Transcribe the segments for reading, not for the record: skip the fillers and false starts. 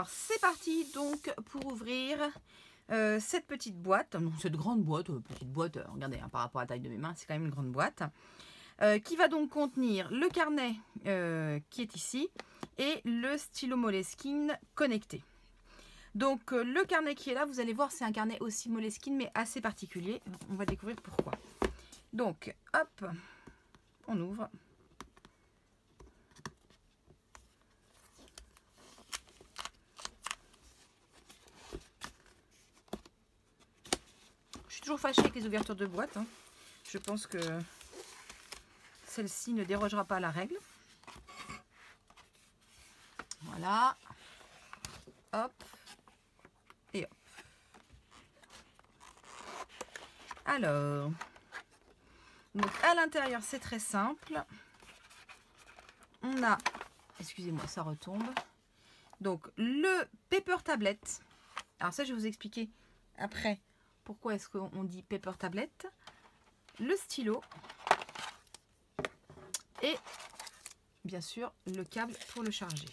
Alors, c'est parti donc pour ouvrir cette petite boîte. Non, cette grande boîte, regardez, hein, par rapport à la taille de mes mains, c'est quand même une grande boîte. Qui va donc contenir le carnet qui est ici et le stylo Moleskine connecté. Donc le carnet qui est là, vous allez voir, c'est un carnet aussi Moleskine mais assez particulier. On va découvrir pourquoi. Donc hop, on ouvre. Je suis toujours fâchée avec les ouvertures de boîte. Hein. Je pense que celle-ci ne dérogera pas à la règle. Voilà. Hop. Et hop. Alors. Donc à l'intérieur, c'est très simple. On a, excusez-moi, ça retombe. Donc le paper tablet. Alors ça, je vais vous expliquer après pourquoi est-ce qu'on dit paper tablet. Le stylo. Et bien sûr, le câble pour le charger.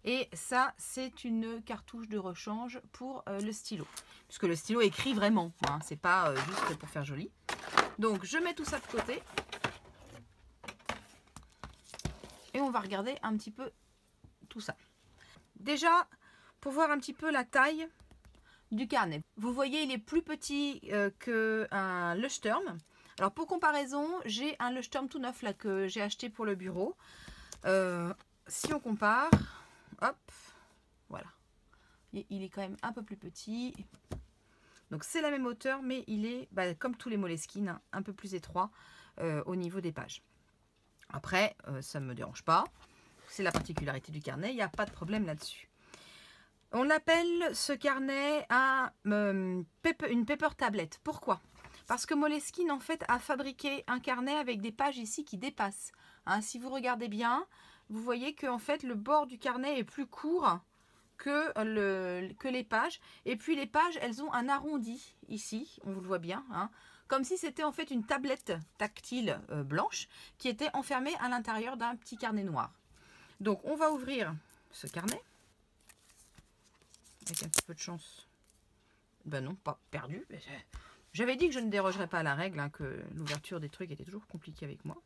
Et ça, c'est une cartouche de rechange pour le stylo. Puisque le stylo écrit vraiment, hein, c'est pas juste pour faire joli. Donc, je mets tout ça de côté. Et on va regarder un petit peu tout ça. Déjà, pour voir un petit peu la taille du carnet. Vous voyez, il est plus petit qu'un Leuchtturm. Alors, pour comparaison, j'ai un Leuchtturm tout neuf là que j'ai acheté pour le bureau. Si on compare, hop, voilà. Il est quand même un peu plus petit. Donc, c'est la même hauteur, mais il est, comme tous les Moleskine, hein, un peu plus étroit au niveau des pages. Après, ça ne me dérange pas. C'est la particularité du carnet, il n'y a pas de problème là-dessus. On appelle ce carnet une paper tablet. Pourquoi? Parce que Moleskine, en fait, a fabriqué un carnet avec des pages ici qui dépassent. Hein, si vous regardez bien, vous voyez que en fait, le bord du carnet est plus court que les pages. Et puis, les pages, elles ont un arrondi ici, on vous le voit bien, hein, comme si c'était en fait une tablette tactile blanche qui était enfermée à l'intérieur d'un petit carnet noir. Donc, on va ouvrir ce carnet. Avec un petit peu de chance. Ben non, pas perdu. J'avais dit que je ne dérogerais pas à la règle, hein, que l'ouverture des trucs était toujours compliquée avec moi.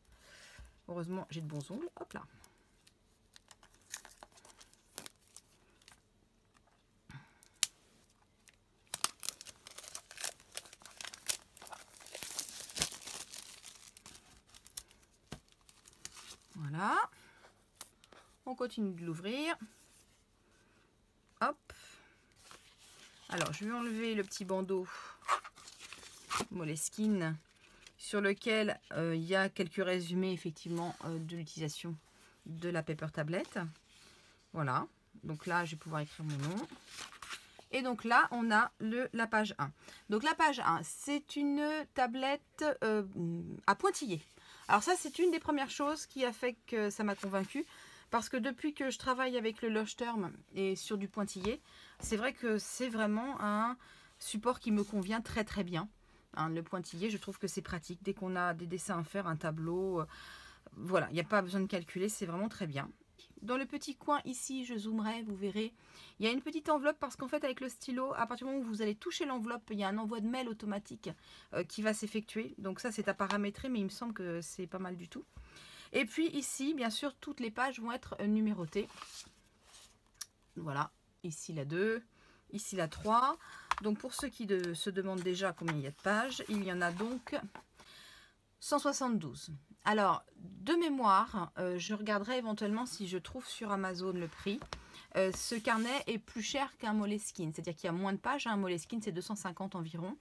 Heureusement, j'ai de bons ongles. Hop là. Voilà. On continue de l'ouvrir. Hop. Alors, je vais enlever le petit bandeau Moleskine sur lequel il y a quelques résumés effectivement de l'utilisation de la paper tablet. Voilà. Donc là, je vais pouvoir écrire mon nom. Et donc là, on a la page 1. Donc la page 1, c'est une tablette à pointillés. Alors ça, c'est une des premières choses qui a fait que ça m'a convaincue. Parce que depuis que je travaille avec le Leuchtturm et sur du pointillé, c'est vrai que c'est vraiment un support qui me convient très très bien. Hein, le pointillé, je trouve que c'est pratique. Dès qu'on a des dessins à faire, un tableau, voilà, il n'y a pas besoin de calculer, c'est vraiment très bien. Dans le petit coin ici, je zoomerai, vous verrez, il y a une petite enveloppe parce qu'en fait avec le stylo, à partir du moment où vous allez toucher l'enveloppe, il y a un envoi de mail automatique qui va s'effectuer. Donc ça, c'est à paramétrer, mais il me semble que c'est pas mal du tout. Et puis ici, bien sûr, toutes les pages vont être numérotées. Voilà, ici la 2, ici la 3. Donc pour ceux qui se demandent déjà combien il y a de pages, il y en a donc 172. Alors, de mémoire, je regarderai éventuellement si je trouve sur Amazon le prix. Ce carnet est plus cher qu'un Moleskine, c'est-à-dire qu'il y a moins de pages. Un Moleskine, c'est 250 environ.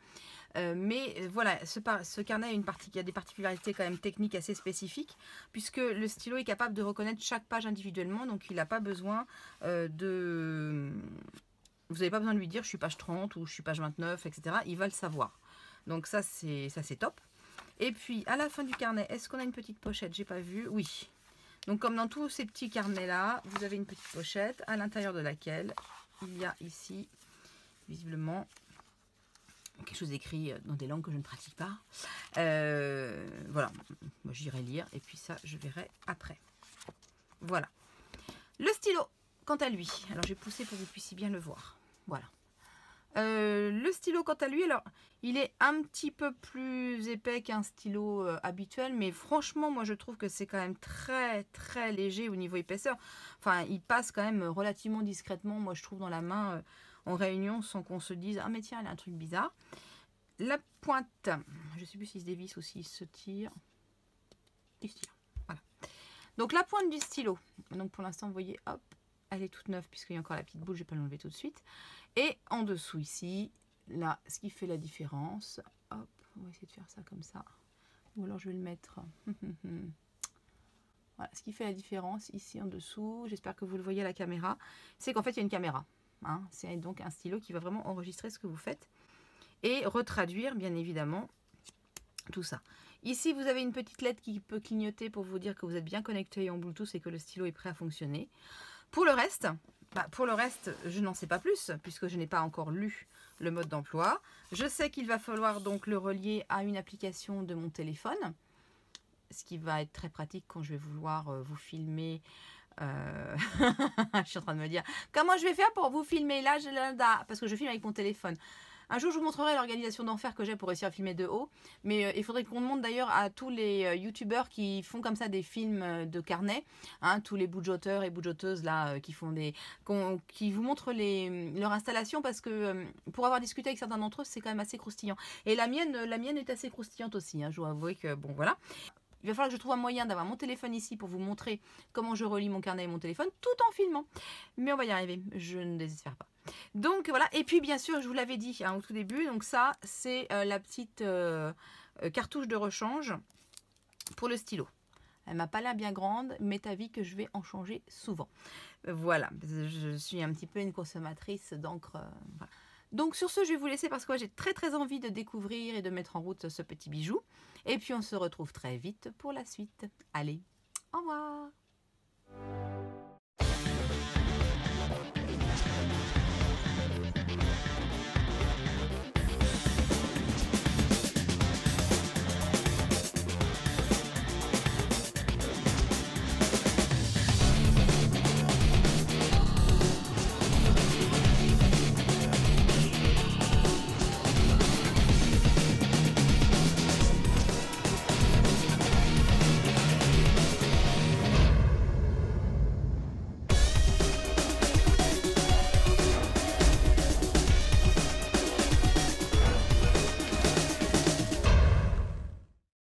Mais voilà, ce carnet a des particularités quand même techniques assez spécifiques, puisque le stylo est capable de reconnaître chaque page individuellement, donc il n'a pas besoin de... Vous n'avez pas besoin de lui dire je suis page 30 ou je suis page 29, etc. Il va le savoir. Donc ça c'est top. Et puis à la fin du carnet, est-ce qu'on a une petite pochette? J'ai pas vu. Oui. Donc comme dans tous ces petits carnets-là, vous avez une petite pochette à l'intérieur de laquelle il y a ici, visiblement, quelque chose écrit dans des langues que je ne pratique pas. Voilà, moi j'irai lire et puis ça je verrai après. Voilà. Le stylo quant à lui, alors j'ai poussé pour que vous puissiez bien le voir. Voilà. Le stylo, quant à lui, alors il est un petit peu plus épais qu'un stylo habituel, mais franchement, moi je trouve que c'est quand même très très léger au niveau épaisseur. Enfin, il passe quand même relativement discrètement, moi je trouve, dans la main en réunion, sans qu'on se dise ah mais tiens, il a un truc bizarre. La pointe, je ne sais plus s'il se dévisse ou s'il se tire. Il se tire, voilà. Donc la pointe du stylo, donc pour l'instant vous voyez, hop, elle est toute neuve puisqu'il y a encore la petite boule, je ne vais pas l'enlever tout de suite. Et en dessous ici, là, ce qui fait la différence, hop, on va essayer de faire ça comme ça. Ou alors je vais le mettre, voilà, ce qui fait la différence ici en dessous, j'espère que vous le voyez à la caméra, c'est qu'en fait il y a une caméra. Hein, c'est donc un stylo qui va vraiment enregistrer ce que vous faites et retraduire bien évidemment tout ça. Ici vous avez une petite LED qui peut clignoter pour vous dire que vous êtes bien connecté en Bluetooth et que le stylo est prêt à fonctionner. Pour le reste, je n'en sais pas plus puisque je n'ai pas encore lu le mode d'emploi. Je sais qu'il va falloir donc le relier à une application de mon téléphone, ce qui va être très pratique quand je vais vouloir vous filmer. Je suis en train de me dire comment je vais faire pour vous filmer là, parce que je filme avec mon téléphone. Un jour, je vous montrerai l'organisation d'enfer que j'ai pour réussir à filmer de haut. Mais il faudrait qu'on demande d'ailleurs à tous les youtubeurs qui font comme ça des films de carnet, hein, tous les boudjoteurs et boudjoteuses là qui font qui vous montrent leur installation, parce que pour avoir discuté avec certains d'entre eux, c'est quand même assez croustillant. Et la mienne est assez croustillante aussi. Hein, je dois avouer que bon voilà. Il va falloir que je trouve un moyen d'avoir mon téléphone ici pour vous montrer comment je relie mon carnet et mon téléphone tout en filmant. Mais on va y arriver, je ne désespère pas. Donc voilà, et puis bien sûr, je vous l'avais dit hein, au tout début, donc ça c'est la petite cartouche de rechange pour le stylo. Elle m'a pas l'air bien grande, mais t'as vu que je vais en changer souvent. Voilà, je suis un petit peu une consommatrice d'encre. Voilà. Donc sur ce, je vais vous laisser parce que moi j'ai très très envie de découvrir et de mettre en route ce petit bijou. Et puis on se retrouve très vite pour la suite. Allez, au revoir.